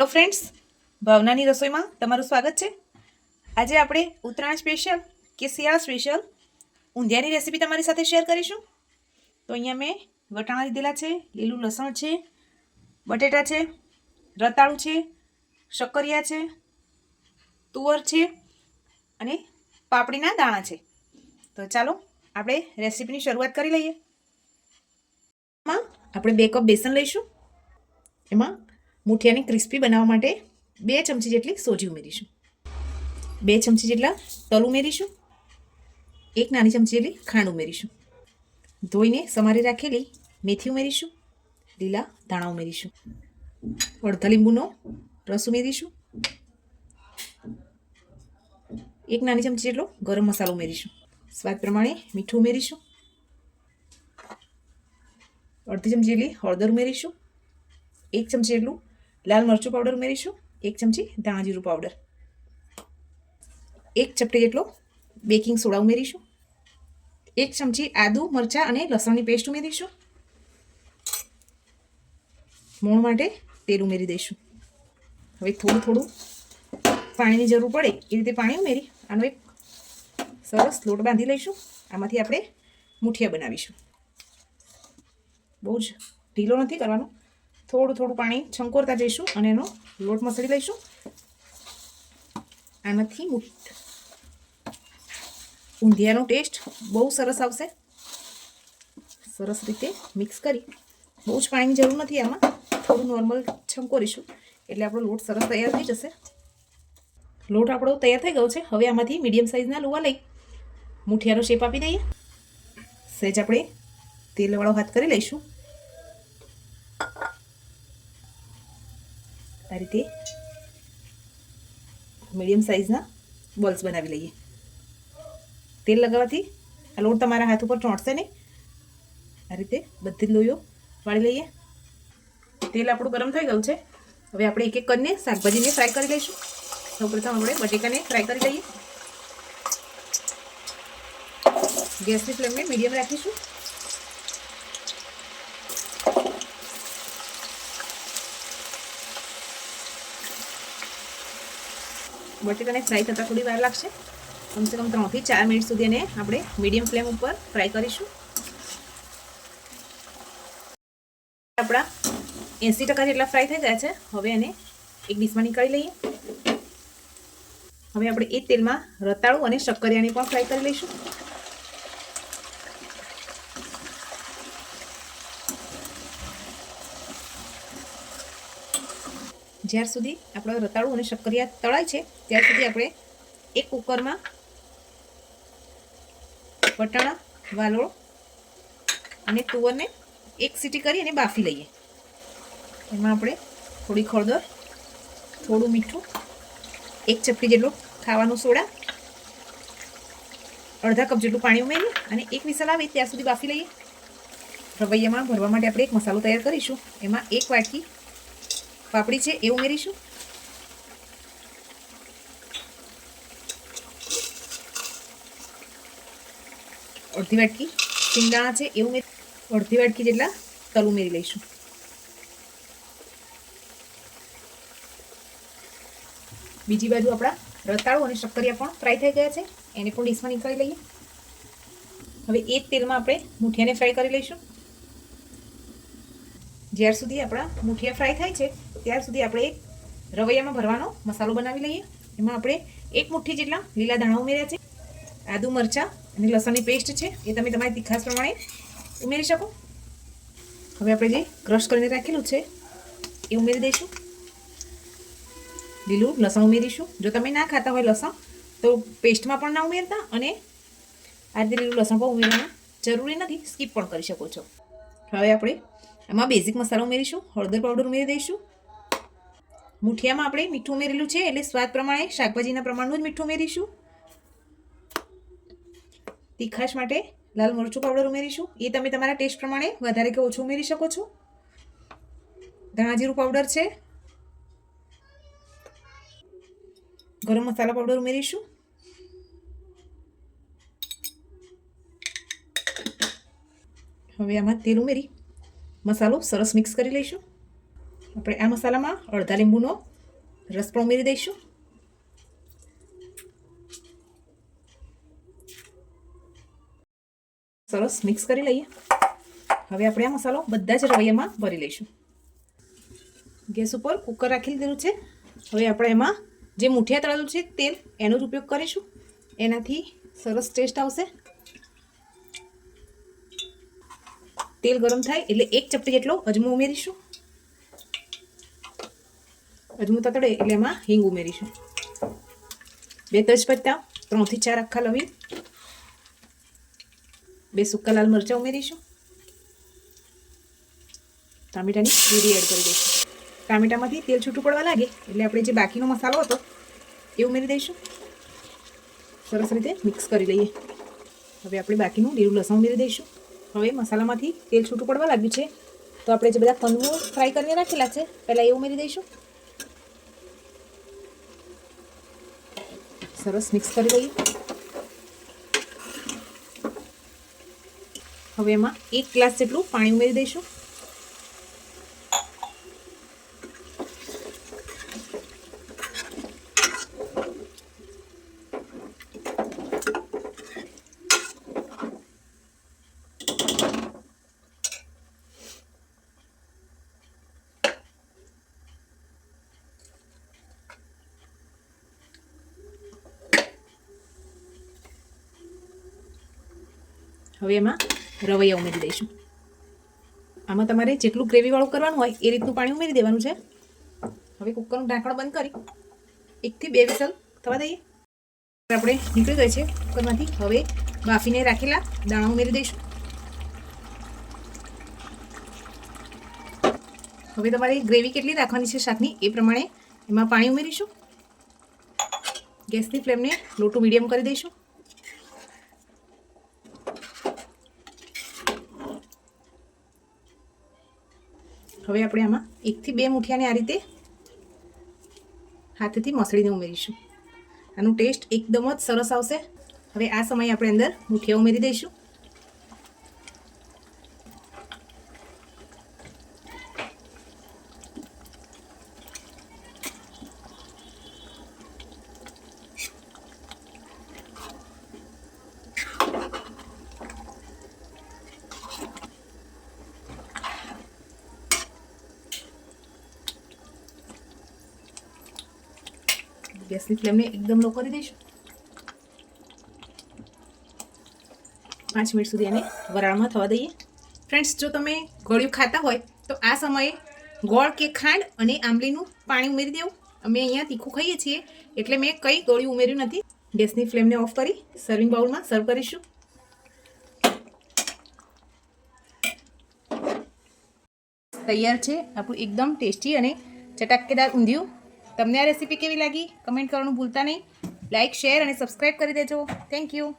Hello friends, ભાવનાની રસોઈમાં તમારું સ્વાગત છે। આજે આપણે ઉત્તરાયણ સ્પેશિયલ કે શિયાળા સ્પેશિયલ ઊંધિયાની રેસીપી તમારી સાથે શેર કરીશું। તો અહીંયા મેં વટાણા લીધેલા છે, લીલું લસણ છે, બટેટા છે, રતાળું છે, શક્કરિયા છે, તુવર છે અને પાપડીના દાણા છે। તો ચાલો આપણે રેસીપીની શરૂઆત કરી લઈએ। એમાં આપણે 2 કપ બેસન લઈશું। એમાં મુઠિયાને ક્રિસ્પી બનાવવા માટે 2 ચમચી જેટલી સોજી ઉમેરીશું, 2 ચમચી જેટલા તલ ઉમેરીશું, 1 નાની ચમચી જેટલી ખાંડ ઉમેરીશું, ધોઈને સમારી રાખેલી મેથી ઉમેરીશું, લીલા ધાણા ઉમેરીશું, અડધા લીંબુનો રસ ઉમેરીશું, 1 નાની ચમચી જેટલો ગરમ મસાલો ઉમેરીશું, સ્વાદ પ્રમાણે મીઠું ઉમેરીશું, અડધી ચમચી જેટલી હળદર ઉમેરીશું, 1 ચમચી જેટલું લાલ મરચું પાવડર ઉમેરીશું, 1 ચમચી ધાણા જીરું પાવડર, 1 ચપટી જેટલો બેકિંગ સોડા ઉમેરીશું, 1 ચમચી આદુ મરચાં અને લસણની પેસ્ટ ઉમેરીશું, મોણ માટે તેલ ઉમેરી દઈશું। હવે થોડું થોડું પાણીની જરૂર પડે એ રીતે પાણી ઉમેરી આનો એક સરસ લોટ બાંધી લઈશું। આમાંથી આપણે મુઠિયા બનાવીશું। બહુ જ ઢીલો નથી કરવાનો, થોડું થોડું પાણી છંકોરતા જઈશું અને એનો લોટ મસળી લઈશું। આનાથી ઊંધિયાનો ટેસ્ટ બહુ સરસ આવશે। સરસ રીતે મિક્સ કરી, બહુ જ પાણીની જરૂર નથી, આમાં થોડું નોર્મલ છંકોરીશું એટલે આપણો લોટ સરસ તૈયાર થઈ જશે। લોટ આપણો તૈયાર થઈ ગયો છે। હવે આમાંથી મીડિયમ સાઇઝના લુવા લઈ મુઠિયાનો શેપ આપી દઈએ। સહેજ આપણે તેલવાળો હાથ કરી લઈશું। આ રીતે મીડિયમ સાઇઝના બોલ્સ બનાવી લઈએ। તેલ લગાવવાથી આ લોટ તમારા હાથ ઉપર ચોંટશે નહીં। આ રીતે બધી જ લોહીઓ વાળી લઈએ। તેલ આપણું ગરમ થઈ ગયું છે। હવે આપણે એક એક કરીને શાકભાજીને ફ્રાય કરી લઈશું। સૌપ્રથમ આપણે બટેકાને ફ્રાય કરી લઈએ। ગેસની ફ્લેમને મીડિયમ રાખીશું। બટેટાને ફ્રાય થતાં થોડી વાર લાગશે, કમસે કમ 3 થી 4 મિનિટ સુધી એને આપણે મીડિયમ ફ્લેમ ઉપર ફ્રાય કરીશું। આપણા 80% જેટલા ફ્રાય થઈ ગયા છે। હવે એને એક ડીશમાં નીકાળી લઈએ। હવે આપણે એ તેલમાં રતાળું અને શક્કરિયાને પણ ફ્રાય કરી લઈશું। જ્યાર સુધી આપણા રતાળું અને શક્કરિયા તળાય છે ત્યાર સુધી આપણે એક કુકરમાં વટાણા, વાલોળ અને તુવરને એક સીટી કરી અને બાફી લઈએ। એમાં આપણે થોડી હળદર, થોડું મીઠું, 1 ચપટી જેટલો ખાવાનો સોડા, અડધા કપ જેટલું પાણી ઉમેરી અને એક વિસલ આવે ત્યાં સુધી બાફી લઈએ। રવૈયામાં ભરવા માટે આપણે એક મસાલો તૈયાર કરીશું। એમાં 1 વાટકી પાપડી છે એ ઉમેરીશું, અડધી વાટકી સિંગદાણા છે એ ઉમેરી, અડધી વાટકી જેટલા તલ ઉમેરી લઈશું। બીજી બાજુ આપણા રતાળું અને શક્કરિયા પણ ફ્રાય થઈ ગયા છે, એને પણ ડીશમાં નીકાળી લઈએ। હવે એ જ તેલમાં આપણે મુઠિયાને ફ્રાય કરી લઈશું। જ્યાર સુધી આપણા મુઠિયા ફ્રાય થાય છે ત્યાર સુધી આપણે એક રવૈયામાં ભરવાનો મસાલો બનાવી લઈએ। એમાં આપણે 1 મુઠ્ઠી જેટલા લીલા ધાણા ઉમેર્યા છે, આદુ મરચાં અને લસણની પેસ્ટ છે એ તમે તમારી તીખાશ પ્રમાણે ઉમેરી શકો। હવે આપણે જે ક્રશ કરીને રાખેલું છે એ ઉમેરી દઈશું। લીલું લસણ ઉમેરીશું। જો તમે ના ખાતા હોય લસણ તો પેસ્ટમાં પણ ના ઉમેરતા અને આ રીતે લીલું લસણ પણ ઉમેરવાનું જરૂરી નથી, સ્કીપ પણ કરી શકો છો। હવે આપણે આમાં બેઝિક મસાલો ઉમેરીશું, હળદર પાવડર ઉમેરી દઈશું। મુઠિયામાં આપણે મીઠું ઉમેરેલું છે એટલે સ્વાદ પ્રમાણે શાકભાજીના પ્રમાણનું જ મીઠું ઉમેરીશું। તીખાશ માટે લાલ મરચું પાવડર ઉમેરીશું, એ તમે તમારા ટેસ્ટ પ્રમાણે વધારે કે ઓછું ઉમેરી શકો છો। ધાણા જીરું પાવડર છે, ગરમ મસાલા પાવડર ઉમેરીશું, હવે આમાં તેલ ઉમેરી મસાલો સરસ મિક્સ કરી લઈશું। આપણે આ મસાલામાં અડધા લીંબુનો રસ પણ ઉમેરી દઈશું. સરસ મિક્સ કરી લઈએ. હવે આપણે આ મસાલો બધા જ રવૈયામાં ભરી લઈશું. ગેસ ઉપર કુકર રાખી દીધું છે. હવે આપણે એમાં જે મૂઠિયા તળેલું છે તેલ, એનો જ ઉપયોગ કરીશું. એનાથી સરસ ટેસ્ટ આવશે. તેલ ગરમ થાય એટલે 1 ચપટી જેટલો અજમો ઉમેરીશું. અજમો તતડે એટલે એમાં હિંગ ઉમેરીશું. 2 તેજપત્તા, 3 થી 4 આખા લવિંગ, 2 સૂકા લાલ મરચાં ઉમેરીશું. ટામેટાની પ્યુરી એડ કરી દઈશું. ટામેટામાંથી તેલ છૂટું પડવા લાગે એટલે આપણે જે બાકીનો મસાલો હતો એ ઉમેરી દઈશું. સરસ રીતે મિક્સ કરી લઈએ. હવે આપણે બાકીનું લીલું લસણ ઉમેરી દઈશું. હવે મસાલામાંથી તેલ છૂટું પડવા લાગ્યું છે તો આપણે જે બધા કંદમૂળ ફ્રાય કરીને રાખેલા છે પહેલાં એ ઉમેરી દઈશું. સરસ મિક્સ કરી લઈએ. હવે એમાં 1 ગ્લાસ જેટલું પાણી ઉમેરી દઈશું. હવે એમાં રવૈયા ઉમેરી દઈશું. આમાં તમારે જેટલું ગ્રેવીવાળું કરવાનું હોય એ રીતનું પાણી ઉમેરી દેવાનું છે. હવે કુકરનું ઢાંકણ બંધ કરી 1 થી 2 વિસલ થવા દઈએ. આપણે નીકળી ગઈ છે કુકરમાંથી. હવે બાફીને રાખેલા દાણા ઉમેરી દઈશું. હવે તમારે ગ્રેવી કેટલી રાખવાની છે શાકની એ પ્રમાણે એમાં પાણી ઉમેરીશું. ગેસની ફ્લેમને લો ટુ મીડિયમ કરી દઈશું. હવે આપણે આમાં 1 થી 2 મૂઠિયાને આ રીતે હાથેથી મસળીને ઉમેરીશું. આનું ટેસ્ટ એકદમ જ સરસ આવશે. હવે આ સમયે આપણે અંદર મૂઠિયા ઉમેરી દઈશું. ગેસની ફ્લેમને એકદમ લો કરી દઈશું. 5 મિનિટ સુધી એને વરાળમાં થવા દઈએ. ફ્રેન્ડ્સ, જો તમે ગળ્યું ખાતા હોય તો આ સમયે ગોળ કે ખાંડ અને આંબલીનું પાણી ઉમેરી દેવું. અમે અહીંયા તીખું ખાઈએ છીએ એટલે મેં કંઈ ગળ્યું ઉમેર્યું નથી. ગેસની ફ્લેમને ઓફ કરી સર્વિંગ બાઉલમાં સર્વ કરીશું. તૈયાર છે આપણું એકદમ ટેસ્ટી અને ચટાકેદાર ઊંધિયું. તમને આ રેસીપી કેવી લાગી કમેન્ટ કરવાનું ભૂલતા નહીં. લાઇક, શેર અને સબસ્ક્રાઈબ કરી દેજો. Thank you.